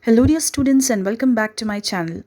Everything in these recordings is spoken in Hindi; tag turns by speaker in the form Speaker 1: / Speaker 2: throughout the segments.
Speaker 1: Hello dear students and welcome back to my channel.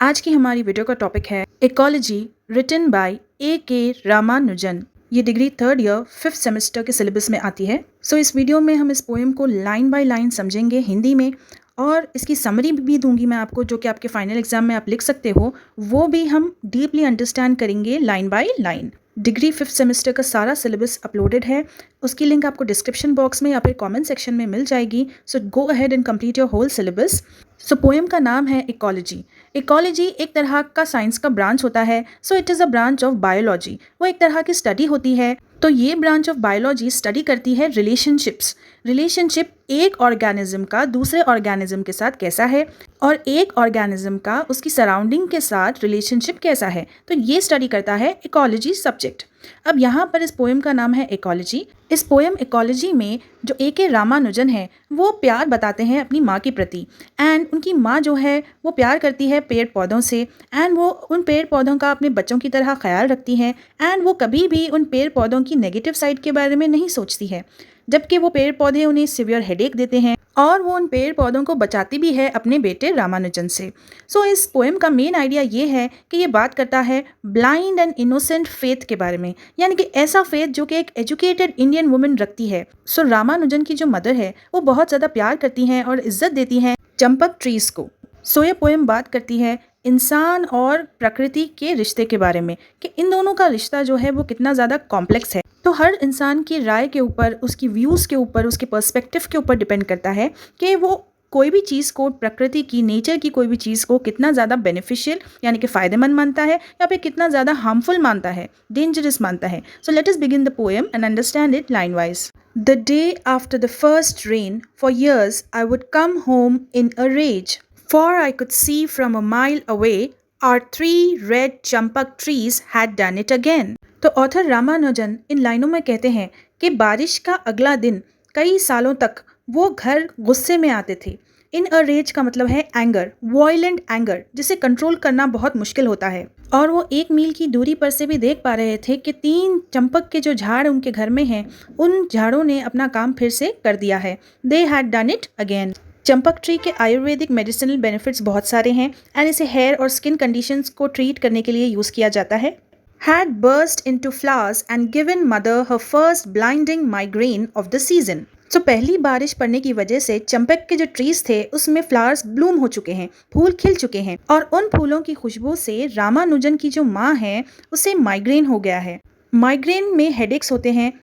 Speaker 1: आज की हमारी वीडियो का टॉपिक है ecology written by A.K. Ramanujan. ये degree third year fifth semester के सिलेबस में आती है। सो इस वीडियो में हम इस पोएम को लाइन बाय लाइन समझेंगे हिंदी में, और इसकी समरी भी दूंगी मैं आपको, जो कि आपके फाइनल एग्जाम में आप लिख सकते हो। वो भी हम डीपली अंडरस्टैंड करेंगे line by line. Degree fifth semester का सारा सिलेबस अपलोडेड है, उसकी लिंक आपको डिस्क्रिप्शन बॉक्स में या फिर कमेंट सेक्शन में मिल जाएगी। So go ahead and complete your whole syllabus. So poem का नाम है इकोलॉजी। इकोलॉजी एक तरह का साइंस का ब्रांच होता है। So it is a branch of biology. वो एक तरह की स्टडी होती है। तो ये ब्रांच ऑफ बायोलॉजी स्टडी करती है रिलेशनशिप्स। रिलेशनशिप एक ऑर्गेनिज्म का दूसरे ऑर्गेनिज्म के साथ कैसा है, और एक ऑर्गेनिज्म का उसकी सराउंडिंग के साथ रिलेशनशिप कैसा है। तो ये स्टडी करता है इकोलॉजी सब्जेक्ट। अब यहाँ पर इस पोएम का नाम है इकोलॉजी। इस पोएम इकोलॉजी में जो A.K. रामानुजन है वो प्यार बताते हैं अपनी माँ के प्रति। एंड उनकी माँ जो है वो प्यार करती है पेड़ पौधों से, एंड वो उन पेड़ पौधों का अपने बच्चों की तरह ख्याल रखती हैं। एंड वो कभी भी उन पेड़ पौधों की नेगेटिव साइड के बारे में नहीं सोचती है, जबकि वो पेड़ पौधे उन्हें सिवियर हेडेक देते हैं, और वो उन पेड़ पौधों को बचाती भी है अपने बेटे रामानुजन से। सो इस पोएम का मेन आइडिया ये है कि ये बात करता है ब्लाइंड एंड इनोसेंट फेथ के बारे में, यानी कि ऐसा फेथ जो कि एक एजुकेटेड इंडियन वुमेन रखती है। सो रामानुजन की जो मदर है वो बहुत ज़्यादा प्यार करती हैं और इज्जत देती हैं चंपक ट्रीज को। सो ये पोएम बात करती है इंसान और प्रकृति के रिश्ते के बारे में, कि इन दोनों का रिश्ता जो है वो कितना ज़्यादा कॉम्प्लेक्स है। तो हर इंसान की राय के ऊपर, उसकी व्यूज़ के ऊपर, उसके पर्सपेक्टिव के ऊपर डिपेंड करता है कि वो कोई भी चीज़ को, प्रकृति की, नेचर की कोई भी चीज़ को कितना ज़्यादा बेनिफिशियल यानी कि फ़ायदेमंद मानता है, या फिर कितना ज़्यादा हार्मफुल मानता है, डेंजरस मानता है। So let us begin the poem and understand it line wise. The day after the first rain, for years I would come home in a rage, for I could see from a mile away our three red champak trees had done it again. तो ऑथर रामानुजन इन लाइनों में कहते हैं कि बारिश का अगला दिन, कई सालों तक वो घर गुस्से में आते थे। इन अ रेज का मतलब है एंगर, वॉयलेंट एंगर, जिसे कंट्रोल करना बहुत मुश्किल होता है। और वो 1 मील की दूरी पर से भी देख पा रहे थे कि 3 चंपक के जो झाड़ उनके घर में हैं, उन झाड़ों ने अपना काम फिर से कर दिया है। They had done it again. Champak tree के आयुर्वेदिक मेडिसिनल बेनिफिट्स बहुत सारे हैं, एंड इसे हेयर और स्किन कंडीशंस को ट्रीट करने के लिए यूज़ किया जाता है। Had burst into flowers and given mother her first blinding migraine of the season. तो पहली बारिश पड़ने की वजह से चंपक के जो ट्रीज थे उसमें फ्लावर्स ब्लूम हो चुके हैं, फूल खिल चुके हैं, और उन फूलों की खुशबू से रामानुजन की जो माँ है उसे माइग्रेन हो गया है। माइग्रेन में हेडेक्स होते हैं,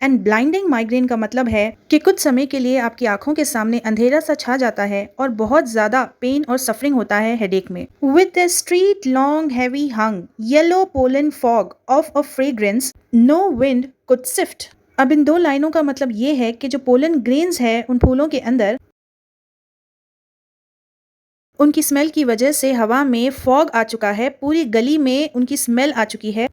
Speaker 1: एंड ब्लाइंडिंग माइग्रेन का मतलब है कि कुछ समय के लिए आपकी आंखों के सामने अंधेरा सा छा जाता है और बहुत ज्यादा पेन और सफरिंग होता है हेडेक में। With the street long heavy hung yellow pollen fog of a fragrance no wind could sift. अब इन 2 लाइनों का मतलब ये है कि जो पोलन ग्रेन्स है उन फूलों के अंदर, उनकी स्मेल की वजह से हवा में फॉग आ चुका है, पूरी गली में उनकी स्मेल आ चुकी है।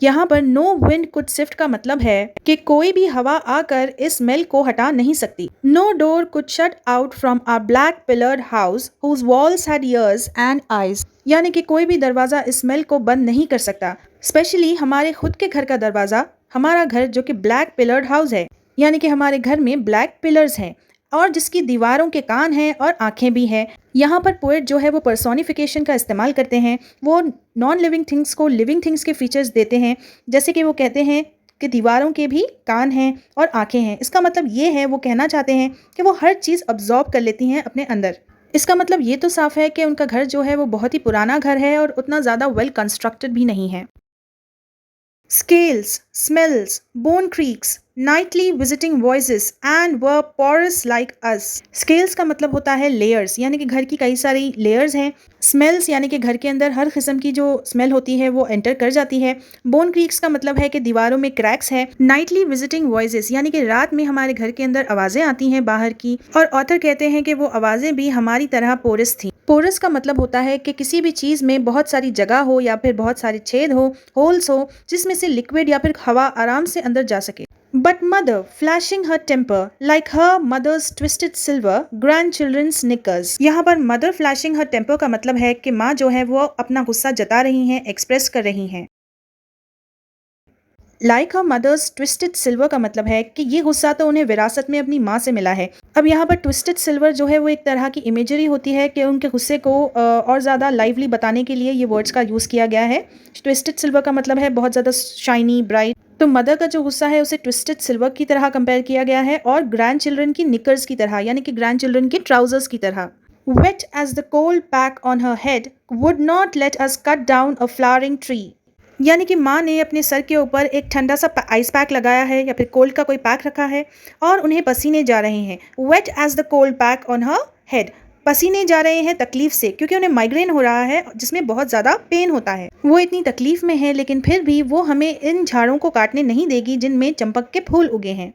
Speaker 1: यहाँ पर नो विंड कुड सिफ्ट का मतलब है कि कोई भी हवा आकर इस स्मेल को हटा नहीं सकती। No door could shut out from our black pillared house whose walls had ears and eyes, यानी कि कोई भी दरवाजा इस स्मेल को बंद नहीं कर सकता। स्पेशली हमारे खुद के घर का दरवाजा, हमारा घर जो कि ब्लैक पिलर्ड हाउस है, यानी कि हमारे घर में ब्लैक पिलर्स हैं और जिसकी दीवारों के कान हैं और आंखें भी हैं। यहाँ पर पोएट जो है वो पर्सोनिफिकेशन का इस्तेमाल करते हैं। वो नॉन लिविंग थिंग्स को लिविंग थिंग्स के फीचर्स देते हैं, जैसे कि वो कहते हैं कि दीवारों के भी कान हैं और आंखें हैं। इसका मतलब ये है, वो कहना चाहते हैं कि वो हर चीज़ अब्जॉर्ब कर लेती हैं अपने अंदर। इसका मतलब ये तो साफ है कि उनका घर जो है वो बहुत ही पुराना घर है और उतना ज़्यादा वेल कंस्ट्रक्टेड भी नहीं है। Scales, smells, bone creaks, nightly visiting voices and were porous like us. Scales का मतलब होता है layers, यानी कि घर की कई सारी layers हैं। Smells यानी कि घर के अंदर हर किस्म की जो स्मेल होती है वो एंटर कर जाती है। Bone creaks का मतलब है कि दीवारों में क्रैक्स है। Nightly visiting voices यानी कि रात में हमारे घर के अंदर आवाज़ें आती हैं बाहर की, और ऑथर कहते हैं कि वो आवाज़ें भी हमारी तरह पोरस थी। पोरस का मतलब होता है कि किसी भी चीज़ में बहुत सारी जगह हो या फिर बहुत सारे छेद हो, होल्स हो, जिसमें से लिक्विड या फिर हवा आराम से अंदर जा सके। But mother, flashing her temper like her mother's twisted silver grandchildren's knickers. यहाँ पर mother flashing her temper का मतलब है कि माँ जो है वो अपना गुस्सा जता रही हैं, एक्सप्रेस कर रही हैं। Like her mother's twisted silver का मतलब है कि ये गुस्सा तो उन्हें विरासत में अपनी माँ से मिला है। अब यहाँ पर ट्विस्टेड सिल्वर जो है वो एक तरह की इमेजरी होती है कि उनके गुस्से को और ज़्यादा लाइवली बताने के लिए ये वर्ड्स का यूज़ किया गया है। ट्विस्टेड सिल्वर का मतलब है बहुत ज़्यादा शाइनी ब्राइट। तो मदर का जो गुस्सा है उसे ट्विस्टेड सिल्वर की तरह कंपेयर किया गया है और ग्रैंड चिल्ड्रन की निकर्स की तरह यानी कि ग्रैंड चिल्ड्रन के ट्राउजर्स की तरह। Wet as the cold pack on her head would not let us cut down a flowering tree। यानी कि माँ ने अपने सर के ऊपर एक ठंडा सा आइस पैक लगाया है या फिर कोल्ड का कोई पैक रखा है और उन्हें पसीने जा रहे हैं। Wet as the cold pack on her head, पसीने जा रहे हैं तकलीफ से क्योंकि उन्हें माइग्रेन हो रहा है जिसमें बहुत ज़्यादा पेन होता है। वो इतनी तकलीफ में है लेकिन फिर भी वो हमें इन झाड़ों को काटने नहीं देगी जिनमें चंपक के फूल उगे हैं।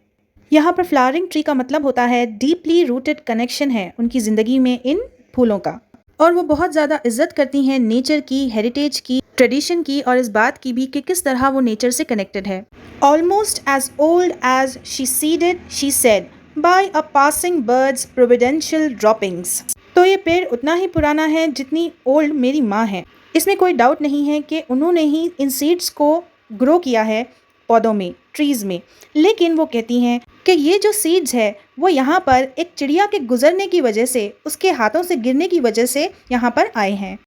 Speaker 1: यहाँ पर फ्लावरिंग ट्री का मतलब होता है डीपली रूटेड कनेक्शन है उनकी ज़िंदगी में इन फूलों का, और वो बहुत ज़्यादा इज्जत करती हैं नेचर की, हेरिटेज की, ट्रेडिशन की और इस बात की भी कि किस तरह वो नेचर से कनेक्टेड है। Almost as old as she seeded she said by a passing birds providential droppings. तो ये पेड़ उतना ही पुराना है जितनी ओल्ड मेरी माँ है। इसमें कोई डाउट नहीं है कि उन्होंने ही इन सीड्स को ग्रो किया है पौधों में, ट्रीज में। लेकिन वो कहती हैं कि ये जो सीड्स है वो यहाँ पर एक चिड़िया के गुजरने की वजह से, उसके हाथों से गिरने की वजह से यहाँ पर आए हैं।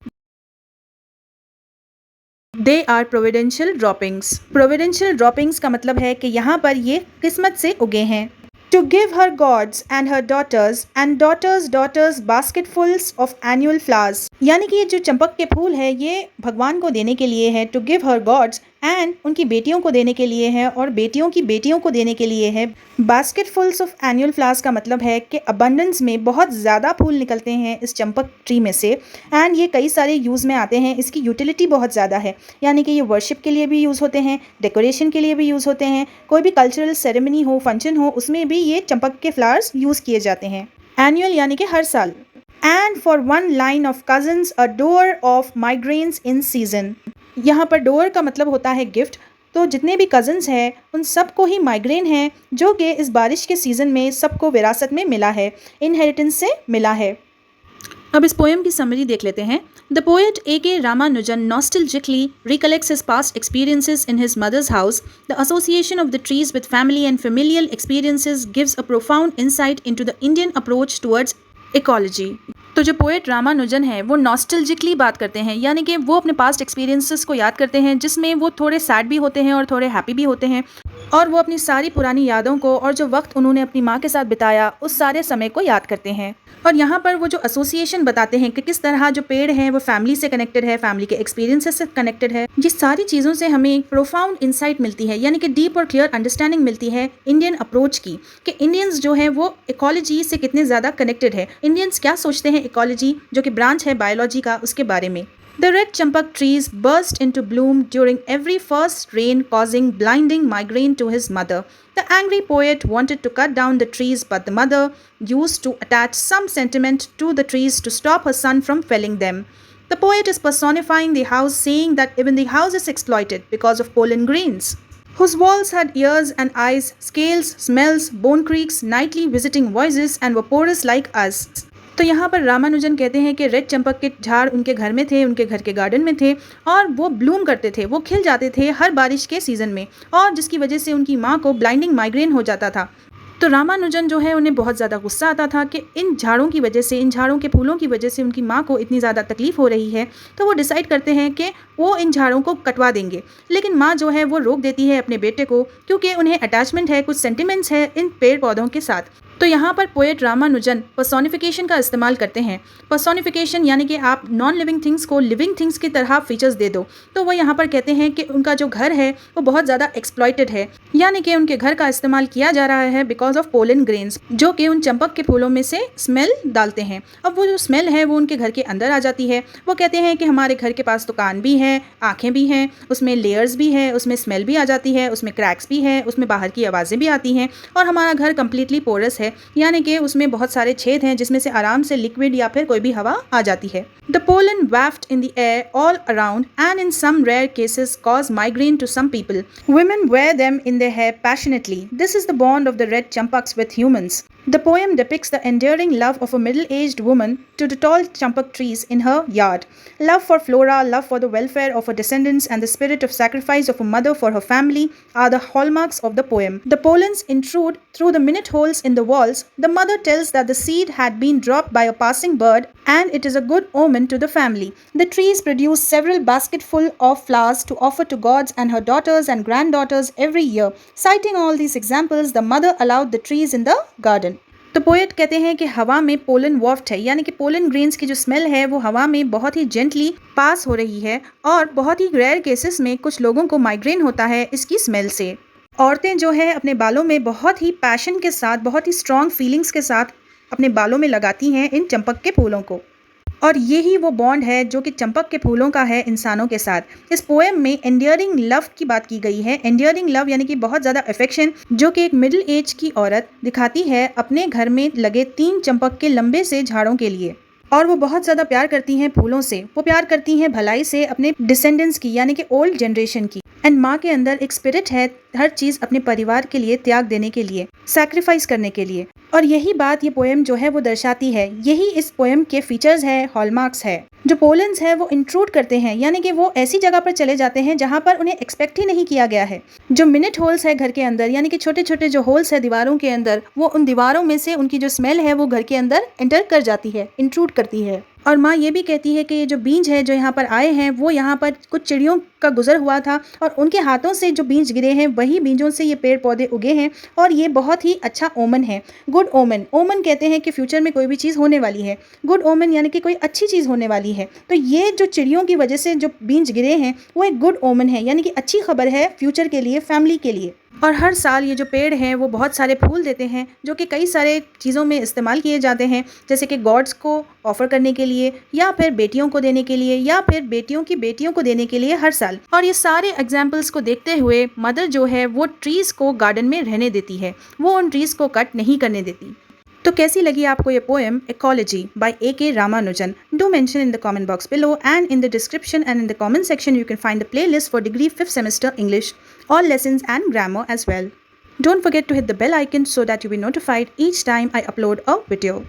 Speaker 1: They are providential droppings. Providential droppings का मतलब है कि यहाँ पर ये किस्मत से उगे हैं। To give her gods and her daughters and daughters basketfuls of annual flowers। यानी कि ये जो चंपक के फूल है ये भगवान को देने के लिए है। To give her gods and उनकी बेटियों को देने के लिए है और बेटियों की बेटियों को देने के लिए है। basketfuls of annual flowers का मतलब है कि abundance में बहुत ज़्यादा फूल निकलते हैं इस चंपक ट्री में से एंड ये कई सारे यूज़ में आते हैं। इसकी यूटिलिटी बहुत ज़्यादा है, यानी कि ये वर्शिप के लिए भी यूज़ होते हैं, डेकोरेशन के लिए भी यूज़ होते हैं, कोई भी कल्चरल सेरेमनी हो, फंक्शन हो, उसमें भी ये चंपक के फ्लावर्स यूज़ किए जाते हैं। एनुअल यानी कि हर साल। And for one line of cousins a door of migraines in season. यहाँ पर डोर का मतलब होता है गिफ्ट। तो जितने भी कजन्स हैं उन सबको ही माइग्रेन है जो कि इस बारिश के सीज़न में सबको विरासत में मिला है, इनहेरिटेंस से मिला है। अब इस पोएम की समरी देख लेते हैं। The poet A.K. Ramanujan nostalgically recollects his past experiences in his mother's house. The association of the trees with family and familial experiences gives a profound insight into the Indian approach towards ecology। तो जो पोएट रामानुजन है वो नॉस्टैल्जिकली बात करते हैं, यानी कि वो अपने पास्ट एक्सपीरियंसेस को याद करते हैं जिसमें वो थोड़े सैड भी होते हैं और थोड़े हैप्पी भी होते हैं, और वो अपनी सारी पुरानी यादों को और जो वक्त उन्होंने अपनी माँ के साथ बिताया उस सारे समय को याद करते हैं। और यहाँ पर वो जो एसोसिएशन बताते हैं कि किस तरह जो पेड़ है वो फैमिली से कनेक्टेड है, फैमिली के एक्सपीरियंसेस से कनेक्टेड है। ये सारी चीज़ों से हमें एक प्रोफाउंड इंसाइट मिलती है, यानी कि डीप और क्लियर अंडरस्टैंडिंग मिलती है इंडियन अप्रोच की कि इंडियंस जो है वो इकोलॉजी से कितने ज़्यादा कनेक्टेड है, इंडियंस क्या सोचते हैं इकोलॉजी जो कि ब्रांच है बायोलॉजी का उसके बारे में। The red champak trees burst into bloom during every first rain, causing blinding migraine to his mother. The angry poet wanted to cut down the trees, but the mother used to attach some sentiment to the trees to stop her son from felling them. The poet is personifying the house, saying that even the house is exploited because of pollen grains, whose walls had ears and eyes, scales, smells, bone creaks, nightly visiting voices, and were porous like us. तो यहाँ पर रामानुजन कहते हैं कि रेड चंपक के झाड़ उनके घर में थे, उनके घर के गार्डन में थे और वो ब्लूम करते थे, वो खिल जाते थे हर बारिश के सीज़न में, और जिसकी वजह से उनकी माँ को ब्लाइंडिंग माइग्रेन हो जाता था। तो रामानुजन जो है उन्हें बहुत ज़्यादा गुस्सा आता था कि इन झाड़ों की वजह से, इन झाड़ों के फूलों की वजह से उनकी माँ को इतनी ज़्यादा तकलीफ़ हो रही है। तो वो डिसाइड करते हैं कि वो इन झाड़ों को कटवा देंगे, लेकिन माँ जो है वो रोक देती है अपने बेटे को क्योंकि उन्हें अटैचमेंट है, कुछ सेंटिमेंट्स है इन पेड़ पौधों के साथ। तो यहाँ पर पोएट रामानुजन पर्सोनिफिकेशन का इस्तेमाल करते हैं। पर्सोनिफिकेशन यानी कि आप नॉन लिविंग थिंग्स को लिविंग थिंग्स की तरह फीचर्स दे दो। तो वो यहाँ पर कहते हैं कि उनका जो घर है वो बहुत ज़्यादा एक्सप्लॉइटेड है, यानी कि उनके घर का इस्तेमाल किया जा रहा है बिकॉज ऑफ पोलन ग्रेन्स जो कि उन चंपक के फूलों में से स्मेल डालते हैं। अब वो जो स्मेल है वो उनके घर के अंदर आ जाती है। वो कहते हैं कि हमारे घर के पास तो कान भी है, आँखें भी हैं, उसमें लेयर्स भी है, उसमें स्मेल भी आ जाती है, उसमें क्रैक्स भी है, उसमें बाहर की आवाज़ें भी आती हैं, और हमारा घर कम्प्लीटली पोरस है, यानी कि उसमें बहुत सारे छेद हैं जिसमें से आराम से लिक्विड या फिर कोई भी हवा आ जाती है। The pollen wafted in the air all around and in some rare cases cause migraine to some people. Women wear them in their hair passionately. This is the bond of the red champaks with humans. The poem depicts the enduring love of a middle-aged woman to the tall champak trees in her yard. Love for flora, love for the welfare of her descendants, and the spirit of sacrifice of a mother for her family are the hallmarks of the poem. The pollens intrude through the minute holes in the walls. The mother tells that the seed had been dropped by a passing bird and it is a good omen to the family. The trees produce several basketful of flowers to offer to gods and her daughters and granddaughters every year. Citing all these examples, the mother allowed the trees in the garden. तो पोएट कहते हैं कि हवा में पोलन वॉफ्ट है, यानी कि पोलन ग्रेन्स की जो स्मेल है वो हवा में बहुत ही जेंटली पास हो रही है और बहुत ही रेयर केसेस में कुछ लोगों को माइग्रेन होता है इसकी स्मेल से। औरतें जो है अपने बालों में बहुत ही पैशन के साथ, बहुत ही स्ट्रॉन्ग फीलिंग्स के साथ अपने बालों में लगाती हैं इन चंपक के फूलों को, और यही वो बॉन्ड है जो कि चंपक के फूलों का है इंसानों के साथ। इस पोएम में एंडियरिंग लव की बात की गई है। एंडियरिंग लव यानी कि बहुत ज़्यादा अफेक्शन जो कि एक मिडिल एज की औरत दिखाती है अपने घर में लगे 3 चंपक के लंबे से झाड़ों के लिए, और वो बहुत ज़्यादा प्यार करती हैं फूलों से। वो प्यार करती हैं भलाई से अपने डिसेंडेंट्स की, यानी कि ओल्ड जनरेशन की। एंड माँ के अंदर एक स्पिरिट है हर चीज़ अपने परिवार के लिए त्याग देने के लिए, सैक्रिफाइस करने के लिए, और यही बात ये पोएम जो है वो दर्शाती है। यही इस पोएम के फीचर्स है, हॉलमार्क्स है। जो पोलेंस है वो इंट्रूड करते हैं, यानी कि वो ऐसी जगह पर चले जाते हैं जहाँ पर उन्हें एक्सपेक्ट ही नहीं किया गया है। जो मिनट होल्स है घर के अंदर, यानी कि छोटे छोटे जो होल्स है दीवारों के अंदर, वो उन दीवारों में से उनकी जो स्मेल है वो घर के अंदर एंटर कर जाती है, इंट्रूड करती है। और माँ ये भी कहती है कि ये जो बीज है जो यहाँ पर आए हैं वो यहाँ पर कुछ चिड़ियों का गुजर हुआ था और उनके हाथों से जो बीज गिरे हैं वही बीजों से ये पेड़ पौधे उगे हैं, और ये बहुत ही अच्छा ओमन है, गुड ओमन। ओमन कहते हैं कि फ्यूचर में कोई भी चीज़ होने वाली है, गुड ओमन यानी कि कोई अच्छी चीज़ होने वाली है। तो ये जो चिड़ियों की वजह से जो बीज गिरे हैं वो एक गुड ओमन है, यानी कि अच्छी खबर है फ्यूचर के लिए, फैमिली के लिए। और हर साल ये जो पेड़ हैं वो बहुत सारे फूल देते हैं जो कि कई सारे चीज़ों में इस्तेमाल किए जाते हैं, जैसे कि गॉड्स को ऑफर करने के लिए, या फिर बेटियों को देने के लिए, या फिर बेटियों की बेटियों को देने के लिए हर साल। और ये सारे एग्जाम्पल्स को देखते हुए मदर जो है वो ट्रीज़ को गार्डन में रहने देती है, वो उन ट्रीज़ को कट नहीं करने देती। तो कैसी लगी आपको ये poem ecology by A.K. Ramanujan? Do mention in the comment box below, and in the description and in the comment section you can find the playlist for degree 5th semester English, all lessons and grammar as well. Don't forget to hit the bell icon so that you'll be notified each time I upload a video.